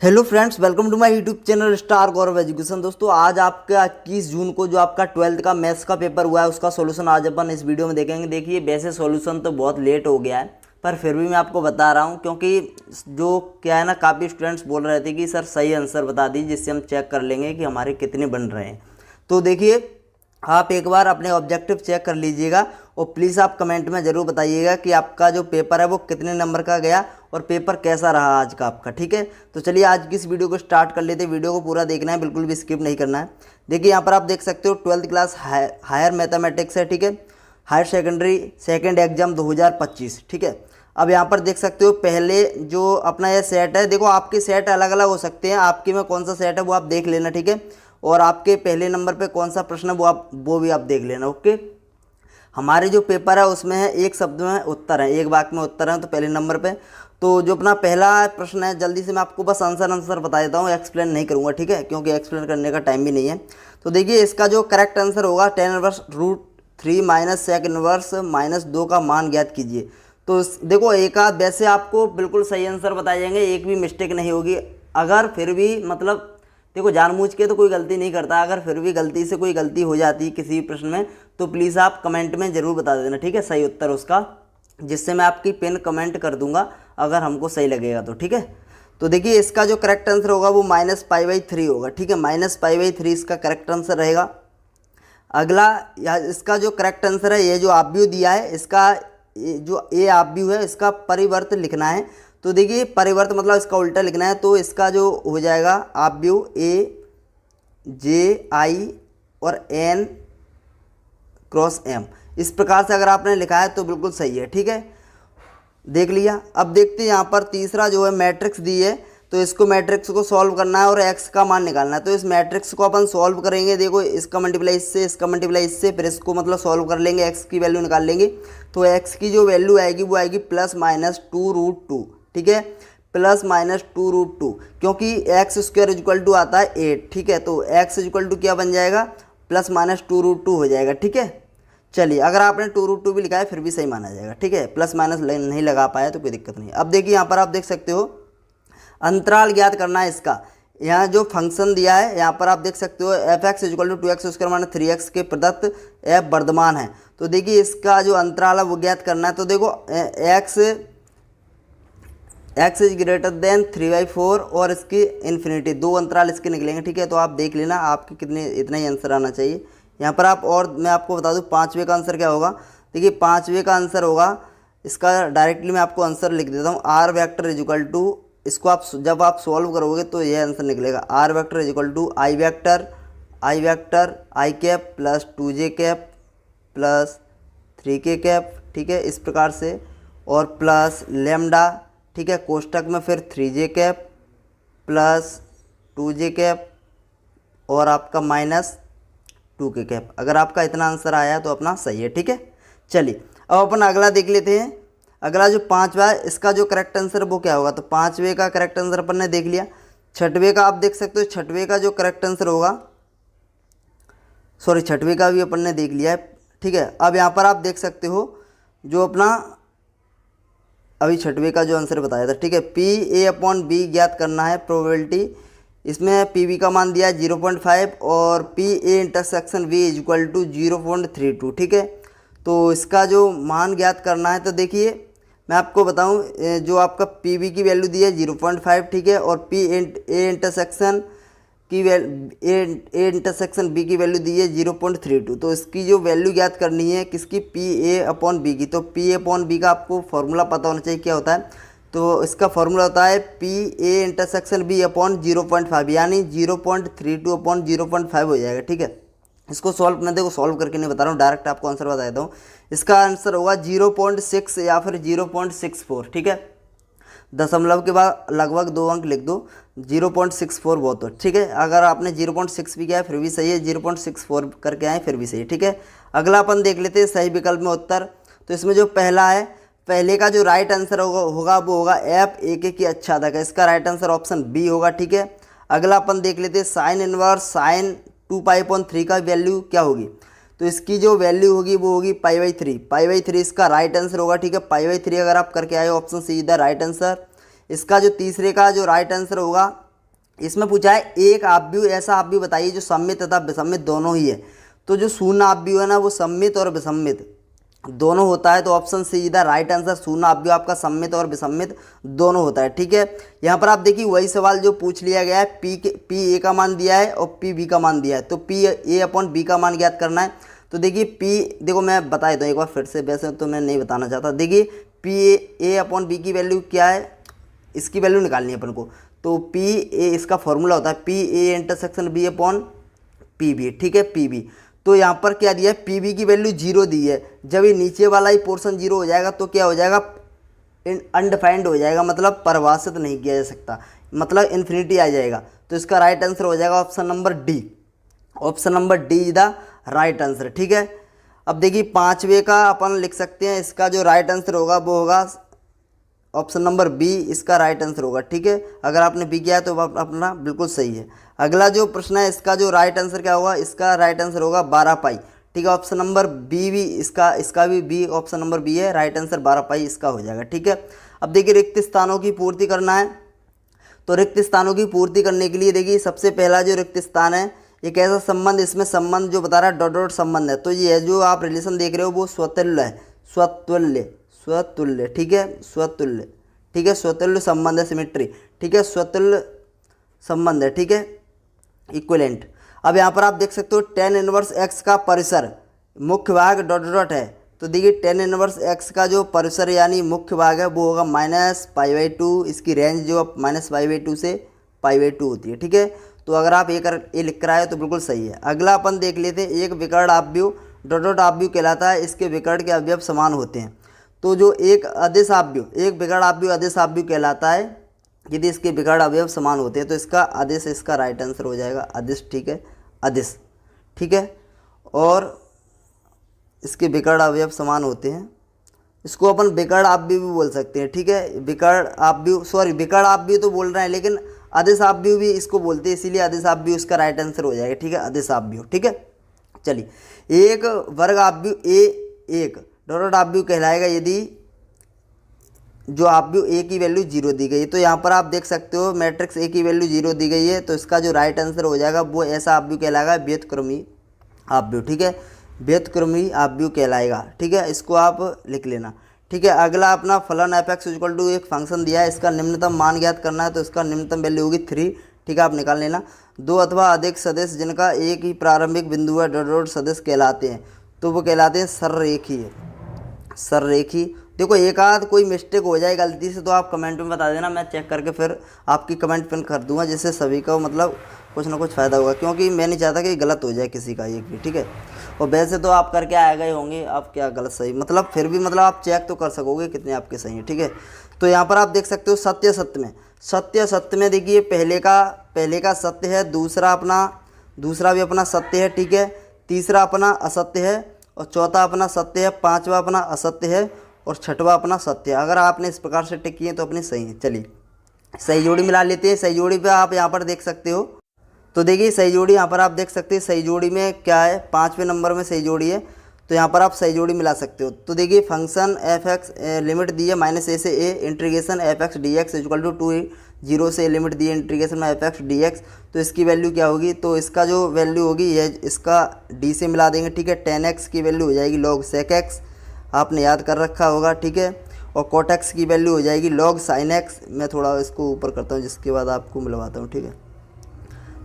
Hello friends, welcome to my YouTube channel star Gaurav education. दोस्तों, आज आपका 21 जून को जो आपका 12th का मैथ्स का पेपर हुआ है उसका सॉल्यूशन आज अपन इस वीडियो में देखेंगे। देखिए, वैसे सॉल्यूशन तो बहुत लेट हो गया है, पर फिर भी मैं आपको बता रहा हूं, क्योंकि जो क्या है ना, काफ़ी स्टूडेंट्स बोल रहे थे कि सर सही आंसर बता दीजिए जिससे हम चेक कर लेंगे कि हमारे कितने बन रहे हैं। तो देखिए, आप एक बार अपने ऑब्जेक्टिव चेक कर लीजिएगा और प्लीज़ आप कमेंट में ज़रूर बताइएगा कि आपका जो पेपर है वो कितने नंबर का गया और पेपर कैसा रहा आज का आपका। ठीक है, तो चलिए आज की इस वीडियो को स्टार्ट कर लेते हैं। वीडियो को पूरा देखना है, बिल्कुल भी स्किप नहीं करना है। देखिए, यहाँ पर आप देख सकते हो 12th क्लास हायर मैथमेटिक्स है। ठीक है, हायर सेकेंडरी सेकेंड एग्जाम 2025। ठीक है, अब यहाँ पर देख सकते हो पहले जो अपना ये सेट है, देखो आपके सेट अलग अलग हो सकते हैं, आपके में कौन सा सेट है वो आप देख लेना। ठीक है, और आपके पहले नंबर पे कौन सा प्रश्न है वो भी आप देख लेना। ओके, हमारे जो पेपर है उसमें है एक शब्द में उत्तर है, एक वाक्य में उत्तर है, तो पहले नंबर पे। तो जो अपना पहला प्रश्न है, जल्दी से मैं आपको बस आंसर बता देता हूँ, एक्सप्लेन नहीं करूँगा। ठीक है, क्योंकि एक्सप्लेन करने का टाइम भी नहीं है। तो देखिए, इसका जो करेक्ट आंसर होगा 10⁻√3 माइनस सेक इनवर्स -2 का मान ज्ञात कीजिए। तो देखो, एक आध वैसे आपको बिल्कुल सही आंसर बताए जाएंगे, एक भी मिस्टेक नहीं होगी। अगर फिर भी मतलब देखो, जानबूझ के तो कोई गलती नहीं करता, अगर फिर भी गलती से कोई गलती हो जाती है किसी भी प्रश्न में तो प्लीज़ आप कमेंट में ज़रूर बता देना। ठीक है, सही उत्तर उसका, जिससे मैं आपकी पिन कमेंट कर दूंगा अगर हमको सही लगेगा तो। ठीक है, तो देखिए, इसका जो करेक्ट आंसर होगा वो -π/3 होगा। ठीक है, -π/3 इसका करेक्ट आंसर रहेगा। अगला इसका जो करेक्ट आंसर है, ये जो आव्यूह दिया है इसका, जो ए आव्यूह है इसका परिवर्त लिखना है। तो देखिए, परिवर्त मतलब इसका उल्टा लिखना है, तो इसका जो हो जाएगा आव्यूह AJ और N×M, इस प्रकार से अगर आपने लिखा है तो बिल्कुल सही है। ठीक है, देख लिया। अब देखते हैं यहाँ पर तीसरा जो है मैट्रिक्स दी है, तो इसको मैट्रिक्स को सॉल्व करना है और x का मान निकालना है। तो इस मैट्रिक्स को अपन सॉल्व करेंगे। देखो, इसका मल्टीप्लाई इससे, इसका मल्टीप्लाई इससे, फिर इसको मतलब सॉल्व कर लेंगे, x की वैल्यू निकाल लेंगे। तो x की जो वैल्यू आएगी वो आएगी +-2√2। ठीक है, +-2√2, क्योंकि x² आता है 8। ठीक है, तो x क्या बन जाएगा, +-2√2 हो जाएगा। ठीक है, चलिए, अगर आपने 2√2 भी लिखा है फिर भी सही माना जाएगा। ठीक है, प्लस माइनस नहीं लगा पाया तो कोई दिक्कत नहीं। अब देखिए, यहाँ पर आप देख सकते हो अंतराल ज्ञात करना है इसका। यहाँ जो फंक्शन दिया है यहाँ पर आप देख सकते हो f(x = 2x² - 3x) के प्रदत्त f वर्धमान है। तो देखिए, इसका जो अंतराल है वो ज्ञात करना है। तो देखो, x > 3/4 और इसकी इन्फिनिटी, दो अंतराल इसके निकलेंगे। ठीक है, तो आप देख लेना आपके कितने, इतना ही आंसर आना चाहिए यहाँ पर। आप और मैं आपको बता दूँ पाँचवें का आंसर क्या होगा। देखिए, पाँचवें का आंसर होगा इसका, डायरेक्टली मैं आपको आंसर लिख देता हूँ। r वेक्टर = इसको आप जब आप सॉल्व करोगे तो यह आंसर निकलेगा। r vector = i vector i cap +2j cap +3k cap. ठीक है, इस प्रकार से, और प्लस लेमडा। ठीक है, कोष्टक में फिर 3j कैप +2j कैप और आपका -2k कैप। अगर आपका इतना आंसर आया तो अपना सही है। ठीक है, चलिए अब अपन अगला देख लेते हैं। अगला जो पाँचवा है इसका जो करेक्ट आंसर वो क्या होगा। तो पाँचवें का करेक्ट आंसर अपन ने देख लिया। छठवें का आप देख सकते हो, छठवें का जो करेक्ट आंसर होगा, सॉरी, छठवें का भी अपन ने देख लिया है। ठीक है, अब यहाँ पर आप देख सकते हो जो अपना अभी छठवें का जो आंसर बताया था। ठीक है, PA/B ज्ञात करना है, प्रोबेबिलिटी। इसमें PB का मान दिया है 0.5 और PA∩B = 0.32। ठीक है, तो इसका जो मान ज्ञात करना है, तो देखिए मैं आपको बताऊं, जो आपका PB की वैल्यू दी है 0.5। ठीक है, और A∩B की वैल्यू दी है 0.32। तो इसकी जो वैल्यू ज्ञात करनी है किसकी, PA/B की। तो PA/B का आपको फॉर्मूला पता होना चाहिए क्या होता है। तो इसका फॉर्मूला होता है PA∩B/0.5, यानी 0.32/0.5 हो जाएगा। ठीक है, इसको सॉल्व, मैं देखो सॉल्व करके नहीं बता रहा हूँ, डायरेक्ट आपको आंसर बता देता हूँ। इसका आंसर होगा 0.6 या फिर 0.64। ठीक है, दशमलव के बाद लगभग 2 अंक लिख दो, 0.64 बहुत हो। ठीक है, अगर आपने 0.6 भी किया है फिर भी सही है, 0.64 करके आए फिर भी सही है। ठीक है, अगला अपन देख लेते हैं सही विकल्प में उत्तर। तो इसमें जो पहला है, पहले का जो राइट आंसर होगा वो होगा f(a) की अच्छादक है। इसका राइट आंसर ऑप्शन बी होगा। ठीक है, अगला अपन देख लेते हैं साइन इनवर्स साइन 2π/3 का वैल्यू क्या होगी। तो इसकी जो वैल्यू होगी वो होगी π/3। π/3 इसका राइट आंसर होगा। ठीक है, π/3 अगर आप करके आए option see the right answer. इसका जो तीसरे का जो राइट आंसर होगा इसमें पूछा है एक आव्यूह ऐसा आव्यूह बताइए जो सम्मित तथा विसम्मित दोनों ही है। तो जो शून्य आव्यूह है ना वो सम्मित और विसम्मित दोनों होता है, तो ऑप्शन सी इधर राइट आंसर। शून्य आव्यूह आपका सम्मित और विसम्मित दोनों होता है, ठीक है। यहाँ पर आप देखिए वही सवाल जो पूछ लिया गया है, पी ए का मान दिया है और पी बी का मान दिया है, तो पी ए अपॉन बी का मान ज्ञात करना है। तो देखिए पी, देखो मैं बता देता हूँ एक बार फिर से, वैसे तो मैं नहीं बताना चाहता। देखिए पी ए अपॉन बी की वैल्यू क्या है, इसकी वैल्यू निकालनी है अपन को। तो पी ए इसका फॉर्मूला होता है P A intersection B upon P B, ठीक है, पी बी। तो यहाँ पर क्या दिया है, पी बी की वैल्यू 0 दी है। जब ये नीचे वाला ही पोर्शन 0 हो जाएगा तो क्या हो जाएगा, अनडिफाइंड हो जाएगा, मतलब परिभाषित नहीं किया जा सकता, मतलब इन्फिनिटी आ जाएगा। तो इसका राइट आंसर हो जाएगा option number D. Option number D is the right answer, ठीक है। अब देखिए पांचवे का अपन लिख सकते हैं, इसका जो राइट आंसर होगा वो होगा ऑप्शन नंबर बी, इसका राइट आंसर होगा, ठीक है। अगर आपने बी किया है तो अपना बिल्कुल सही है। अगला जो प्रश्न है इसका जो राइट आंसर क्या होगा, इसका राइट आंसर होगा 12 पाई, ठीक है। ऑप्शन नंबर बी भी इसका भी बी, ऑप्शन नंबर बी है, राइट आंसर 12 पाई इसका हो जाएगा, ठीक है। अब देखिए रिक्त स्थानों की पूर्ति करना है, तो रिक्त स्थानों की पूर्ति करने के लिए देखिए सबसे पहला जो रिक्त स्थान है, एक ऐसा संबंध, इसमें संबंध जो बता रहा है डॉट डॉट संबंध है, तो ये जो आप रिलेशन देख रहे हो वो स्वतुल्य है, स्वतुल्य स्वतुल्य, ठीक है, स्वतुल्य, ठीक है, स्वतुल्य संबंध है, सिमेट्री, ठीक है, स्वतुल्य संबंध है, ठीक है, इक्विवेलेंट। अब यहाँ पर आप देख सकते हो tan इनवर्स x का परिसर मुख्य भाग डॉट डॉट है, तो देखिए tan इनवर्स x का जो परिसर यानी मुख्य भाग है वो होगा -π/2, इसकी रेंज जो -π/2 से π/2 होती है, ठीक है। तो अगर आप ये लिख कर आए तो बिल्कुल सही है। अगला अपन देख लेते हैं, एक विकर्ण आव्यूह डॉट डॉट आव्यूह कहलाता है, इसके विकर्ण के अवयव समान होते हैं। तो जो एक अदिश आव्यूह, एक विकर्ण आव्यूह अदिश आव्यूह कहलाता है यदि इसके विकर्ण अवयव समान होते हैं, तो इसका अदिश, इसका राइट आंसर हो जाएगा अदिश, ठीक है, अदिश, ठीक है। और इसके विकर्ण अवयव समान होते हैं, इसको अपन विकर्ण आव्यूह भी बोल सकते हैं, ठीक है। विकर्ण आव्यूह, सॉरी विकर्ण आव्यूह तो बोल रहे हैं, लेकिन अदिश आव्यूह भी इसको बोलते हैं, इसीलिए अदिश आव्यूह इसका राइट आंसर हो जाएगा, ठीक है, अदिश आव्यूह, ठीक है। चलिए एक वर्ग आव्यूह ए एक डॉट डॉट आव्यूह कहलाएगा यदि जो आव्यूह ए की वैल्यू 0 दी गई है। तो यहाँ पर आप देख सकते हो मैट्रिक्स ए की वैल्यू 0 दी गई है, तो इसका जो राइट आंसर हो जाएगा वो ऐसा आव्यूह कहलाएगा व्यतक्रमी आव्यूह, ठीक है, व्यतक्रमी आव्यूह कहलाएगा, ठीक है, इसको आप लिख लेना, ठीक है। अगला अपना फलन f(x) = एक फंक्शन दिया है, इसका निम्नतम मान ज्ञात करना है, तो इसका निम्नतम वैल्यू होगी 3, ठीक है, आप निकाल लेना। दो अथवा अधिक सदिश जिनका एक ही प्रारंभिक बिंदु है डॉट डॉट सदिश कहलाते हैं, तो वो कहलाते हैं सररेखीय, सररेखी। देखो एक आध कोई मिस्टेक हो जाए गलती से तो आप कमेंट में बता देना, मैं चेक करके फिर आपकी कमेंट पिन कर दूंगा, जिससे सभी का मतलब कुछ ना कुछ फ़ायदा होगा, क्योंकि मैं नहीं चाहता कि गलत हो जाए किसी का एक भी, ठीक है। और वैसे तो आप करके आए गए होंगे, आप क्या गलत सही मतलब फिर भी मतलब आप चेक तो कर सकोगे कितने आपके सही हैं, ठीक है। तो यहाँ पर आप देख सकते हो सत्य सत्य में, सत्य सत्य में देखिए पहले का सत्य है, दूसरा भी अपना सत्य है, ठीक है, तीसरा अपना असत्य है, और चौथा अपना सत्य है, पांचवा अपना असत्य है, और छठवा अपना सत्य है। अगर आपने इस प्रकार से टिक किए तो अपने सही है। चलिए सही जोड़ी मिला लेते हैं। सही जोड़ी पे आप यहाँ पर देख सकते हो, तो देखिए सही जोड़ी यहाँ पर आप देख सकते हैं, सही जोड़ी में क्या है, 5वें नंबर में सही जोड़ी है, तो यहाँ पर आप सही जोड़ी मिला सकते हो। तो देखिए फंक्शन f(x) लिमिट दी है -a से a, इंटीग्रेशन f(x) dx = 2 0 से लिमिट दी है इंटीग्रेशन में f(x) dx, तो इसकी वैल्यू क्या होगी, तो इसका जो वैल्यू होगी ये इसका d से मिला देंगे, ठीक है। tan x की वैल्यू हो जाएगी log sec x, आपने याद कर रखा होगा, ठीक है। और cot x की वैल्यू हो जाएगी log sin x, मैं थोड़ा इसको ऊपर करता हूँ जिसके बाद आपको मिलवाता हूँ, ठीक है।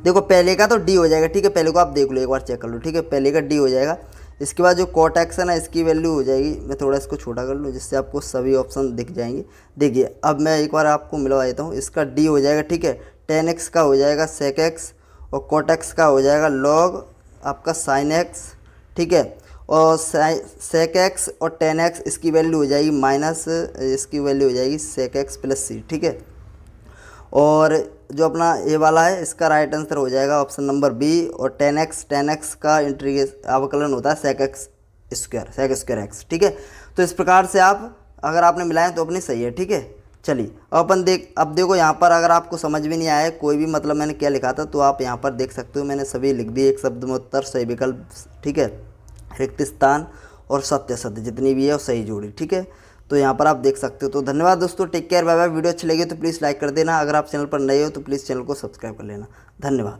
देखो पहले का तो d हो जाएगा, ठीक है, पहले को आप देख लो एक बार चेक कर लो, ठीक है, पहले का d हो जाएगा। इसके बाद जो cot x है ना, इसकी वैल्यू हो जाएगी, मैं थोड़ा इसको छोटा कर लूँ जिससे आपको सभी ऑप्शन दिख जाएंगे। देखिए अब मैं एक बार आपको मिलवा देता हूँ, इसका d हो जाएगा, ठीक है, tan x का हो जाएगा sec x, और cot x का हो जाएगा log आपका sin x, ठीक है। और sec x और tan x इसकी वैल्यू हो जाएगी माइनस, इसकी वैल्यू हो जाएगी sec x + c, ठीक है। और जो अपना ये वाला है इसका राइट आंसर हो जाएगा ऑप्शन नंबर बी, और tan x का इंटीग्रेशन अवकलन होता है sec स्क्वायर x, ठीक है। तो इस प्रकार से आप अगर आपने मिलाएं तो अपनी सही है, ठीक है। चलिए अब देखो यहाँ पर अगर आपको समझ में नहीं आया कोई भी मतलब मैंने क्या लिखा था, तो आप यहाँ पर देख सकते हो, मैंने सभी लिख दिए, एक शब्द में उत्तर, सही विकल्प, ठीक है, रिक्त स्थान और सत्य सत्य जितनी भी है और सही जोड़ी, ठीक है। तो यहाँ पर आप देख सकते हो। तो धन्यवाद दोस्तों, take care, bye bye. Video अच्छी लगी तो प्लीज़ लाइक कर देना। अगर आप चैनल पर नए हो तो प्लीज़ चैनल को सब्सक्राइब कर लेना। धन्यवाद।